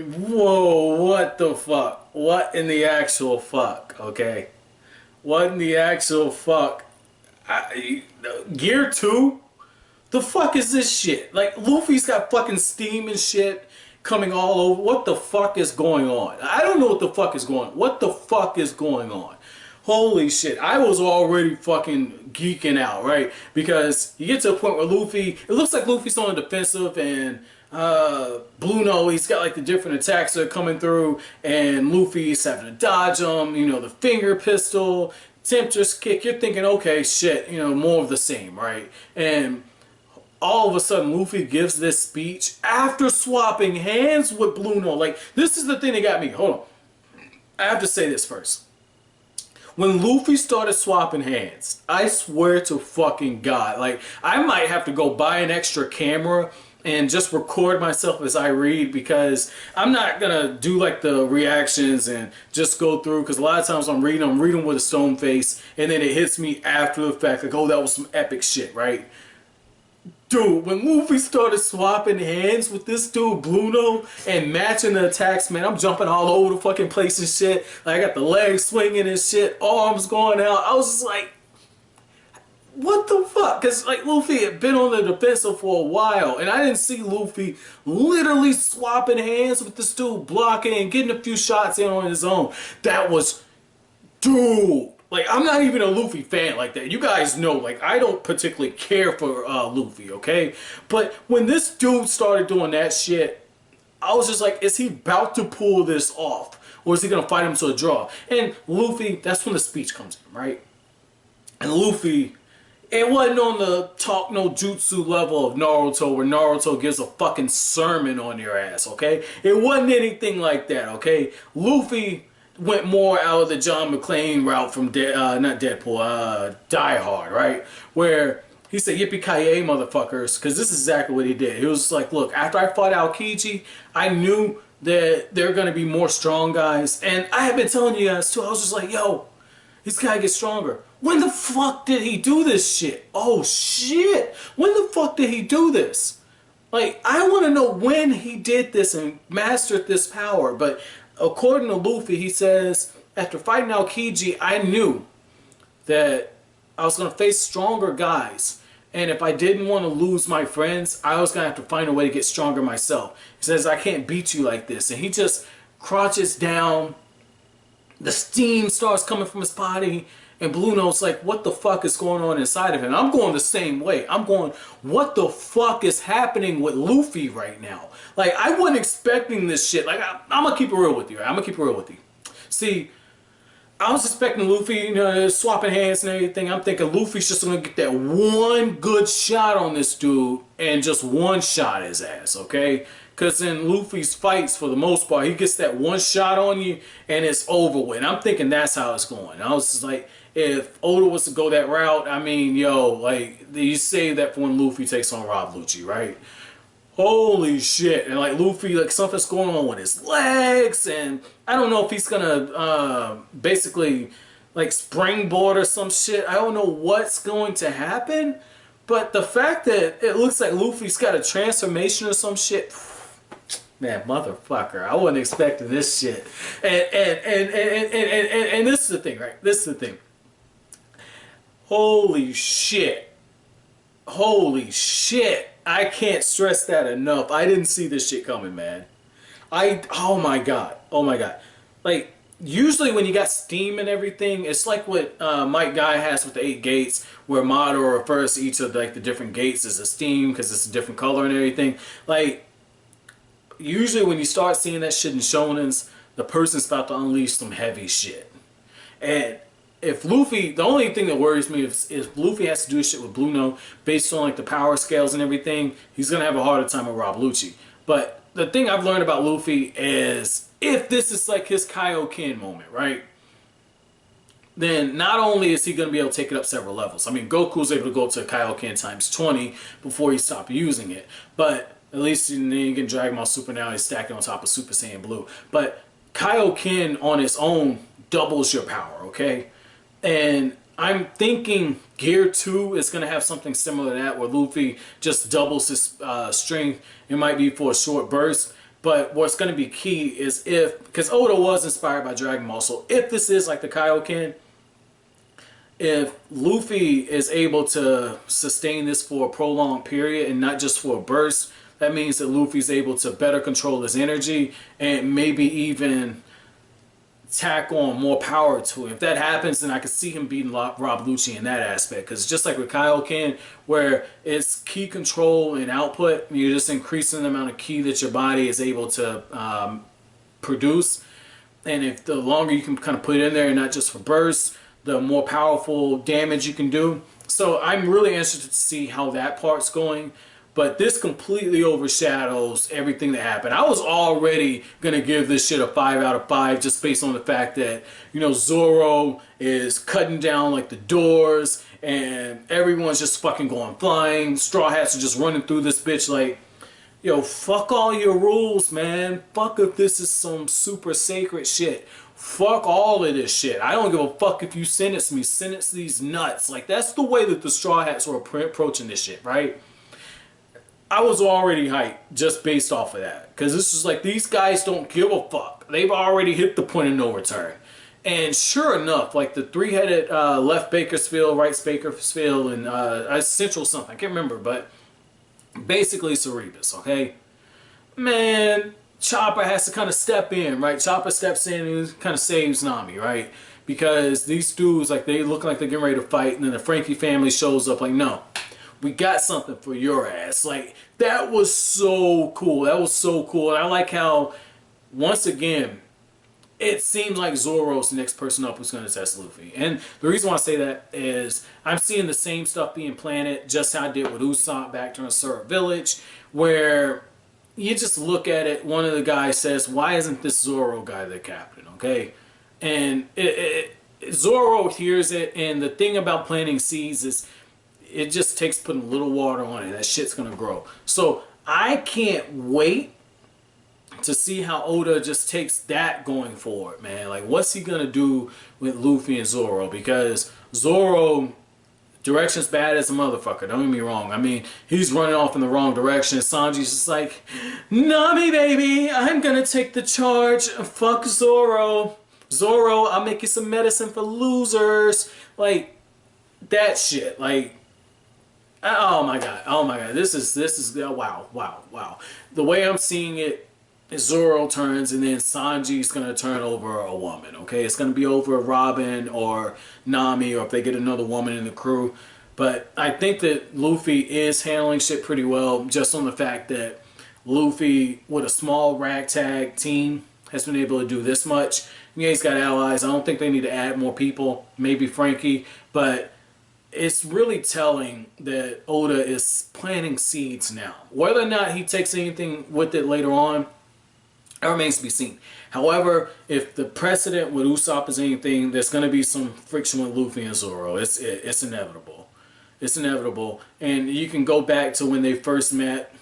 Whoa, what the fuck? What in the actual fuck, okay? What in the actual fuck? Gear 2? The fuck is this shit? Like, Luffy's got fucking steam and shit coming all over. What the fuck is going on? I don't know what the fuck is going on. What the fuck is going on? Holy shit. I was already fucking geeking out, right? Because you get to a point where Luffy, it looks like Luffy's on the defensive and Blueno, he's got like the different attacks that are coming through and Luffy's having to dodge them, you know, the finger pistol, Tempter's kick. You're thinking, okay, shit, you know, more of the same, right? And all of a sudden Luffy gives this speech after swapping hands with Blueno. Like, this is the thing that got me. Hold on. I have to say this first. When Luffy started swapping hands, I swear to fucking God, like, I might have to go buy an extra camera and just record myself as I read, because I'm not gonna do like the reactions and just go through, because a lot of times I'm reading with a stone face, and then it hits me after the fact, like, oh, that was some epic shit, right? Dude, when Luffy started swapping hands with this dude, Blueno, and matching the attacks, man, I'm jumping all over the fucking place and shit. Like, I got the legs swinging and shit, arms going out. I was just like, what the fuck? Because, like, Luffy had been on the defensive for a while, and I didn't see Luffy literally swapping hands with this dude, blocking and getting a few shots in on his own. That was, dude. Like, I'm not even a Luffy fan like that. You guys know, like, I don't particularly care for Luffy, okay? But when this dude started doing that shit, I was just like, is he about to pull this off? Or is he going to fight him to a draw? And Luffy, that's when the speech comes in, right? And Luffy, it wasn't on the talk no jutsu level of Naruto, where Naruto gives a fucking sermon on your ass, okay? It wasn't anything like that, okay? Luffy went more out of the John McClane route from not Deadpool, Die Hard, right? Where he said, yippee-ki-yay, motherfuckers, because this is exactly what he did. He was like, look, after I fought Aokiji, I knew that there are going to be more strong guys, and I have been telling you guys too, I was just like, yo, he's got to get stronger. When the fuck did he do this shit? Oh shit, when the fuck did he do this? Like, I want to know when he did this and mastered this power. But according to Luffy, he says, after fighting Aokiji, I knew that I was going to face stronger guys. And if I didn't want to lose my friends, I was going to have to find a way to get stronger myself. He says, I can't beat you like this. And he just crouches down. The steam starts coming from his body. And Blueno's like, what the fuck is going on inside of him? I'm going the same way. I'm going, what the fuck is happening with Luffy right now? Like, I wasn't expecting this shit. Like, I'm going to keep it real with you. Right? I'm going to keep it real with you. See, I was expecting Luffy, you know, swapping hands and everything. I'm thinking Luffy's just going to get that one good shot on this dude and just one shot his ass, okay? Because in Luffy's fights, for the most part, he gets that one shot on you and it's over with. And I'm thinking that's how it's going. I was just like, if Oda was to go that route, I mean, yo, like, you save that for when Luffy takes on Rob Lucci, right? Holy shit. And like Luffy, like, something's going on with his legs, and I don't know if he's gonna basically like springboard or some shit. I don't know what's going to happen, but the fact that it looks like Luffy's got a transformation or some shit, man, motherfucker, I wasn't expecting this shit. And this is the thing, right? This is the thing. Holy shit. Holy shit. I can't stress that enough. I didn't see this shit coming, man. Oh my god. Oh my god. Like, usually when you got steam and everything, it's like what Mike Guy has with the 8 gates, where Madara refers to each of the, like, the different gates as a steam because it's a different color and everything. Like, usually when you start seeing that shit in shonens, the person's about to unleash some heavy shit. And if Luffy, the only thing that worries me is if Luffy has to do shit with Blueno based on like the power scales and everything, he's gonna have a harder time with Rob Lucci. But the thing I've learned about Luffy is, if this is like his Kaioken moment, right? Then not only is he gonna be able to take it up several levels. I mean, Goku's able to go to Kaioken times 20 before he stopped using it. But at least you can Dragon Ball Super now, he's stacking on top of Super Saiyan Blue. But Kaioken on its own doubles your power, okay? And I'm thinking Gear 2 is going to have something similar to that, where Luffy just doubles his strength. It might be for a short burst, But what's going to be key is because Oda was inspired by Dragon Ball, so if this is like the Kaioken, if Luffy is able to sustain this for a prolonged period and not just for a burst, that means that Luffy's able to better control his energy and maybe even tack on more power to it. If that happens, then I could see him beating Rob Lucci in that aspect. Because just like with Kaioken, where it's ki control and output, you're just increasing the amount of ki that your body is able to produce. And if the longer you can kind of put it in there, and not just for bursts, the more powerful damage you can do. So I'm really interested to see how that part's going. But this completely overshadows everything that happened. I was already going to give this shit a 5 out of 5 just based on the fact that, you know, Zoro is cutting down like the doors and everyone's just fucking going flying. Straw Hats are just running through this bitch like, yo, fuck all your rules, man. Fuck if this is some super sacred shit. Fuck all of this shit. I don't give a fuck if you sentence me. Sentence these nuts. Like, that's the way that the Straw Hats were approaching this shit, right? I was already hyped just based off of that. Because this is like, these guys don't give a fuck. They've already hit the point of no return. And sure enough, like the three-headed left Bakersfield, right Bakersfield, and Central something. I can't remember, but basically Cerebus, okay? Man, Chopper has to kind of step in, right? Chopper steps in and kind of saves Nami, right? Because these dudes, like, they look like they're getting ready to fight, and then the Frankie family shows up like, no. We got something for your ass. Like, that was so cool. That was so cool. And I like how, once again, it seemed like Zoro's the next person up who's going to test Luffy. And the reason why I say that is I'm seeing the same stuff being planted, just how I did with Usopp back during Syrup Village, where you just look at it, one of the guys says, why isn't this Zoro guy the captain, okay? And Zoro hears it, and the thing about planting seeds is, it just takes putting a little water on it. That shit's gonna grow. So I can't wait to see how Oda just takes that going forward, man. Like, what's he gonna do with Luffy and Zoro? Because Zoro, direction's bad as a motherfucker. Don't get me wrong. I mean, he's running off in the wrong direction. Sanji's just like, Nami, baby, I'm gonna take the charge. Fuck Zoro. Zoro, I'll make you some medicine for losers. Like, that shit. Like, oh my god, this is wow. The way I'm seeing it is Zoro turns, and then Sanji's gonna turn over a woman, okay? It's gonna be over Robin or Nami, or if they get another woman in the crew. But I think that Luffy is handling shit pretty well, just on the fact that Luffy, with a small ragtag team, has been able to do this much. Yeah, he's got allies. I don't think they need to add more people, maybe Frankie, but it's really telling that Oda is planting seeds now. Whether or not he takes anything with it later on, it remains to be seen. However, if the precedent with Usopp is anything, there's going to be some friction with Luffy and Zoro. It's inevitable. It's inevitable. And you can go back to when they first met,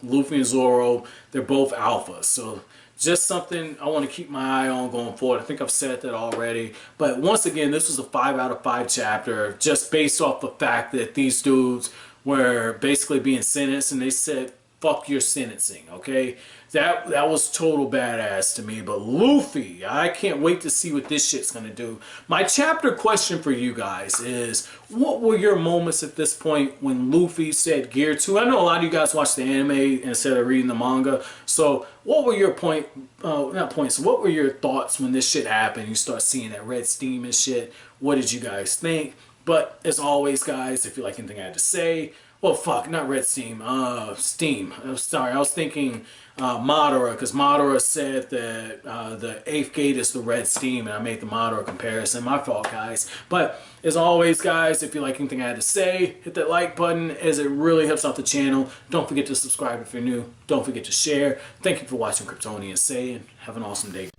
Luffy and Zoro, they're both alphas. So just something I want to keep my eye on going forward. I think I've said that already. But once again, this was a 5 out of 5 chapter, just based off the fact that these dudes were basically being sentenced, and they said, fuck your sentencing, okay? That was total badass to me. But Luffy, I can't wait to see what this shit's gonna do. My chapter question for you guys is, what were your moments at this point when Luffy said Gear 2? I know a lot of you guys watch the anime instead of reading the manga. So what were your what were your thoughts when this shit happened? You start seeing that red steam and shit. What did you guys think? But as always, guys, if you like anything I had to say, well, fuck, not red steam, steam. I'm sorry, I was thinking Madara, because Madara said that the 8th gate is the red steam, and I made the Madara comparison. My fault, guys. But as always, guys, if you like anything I had to say, hit that like button, as it really helps out the channel. Don't forget to subscribe if you're new. Don't forget to share. Thank you for watching Kryptonian Say, and have an awesome day.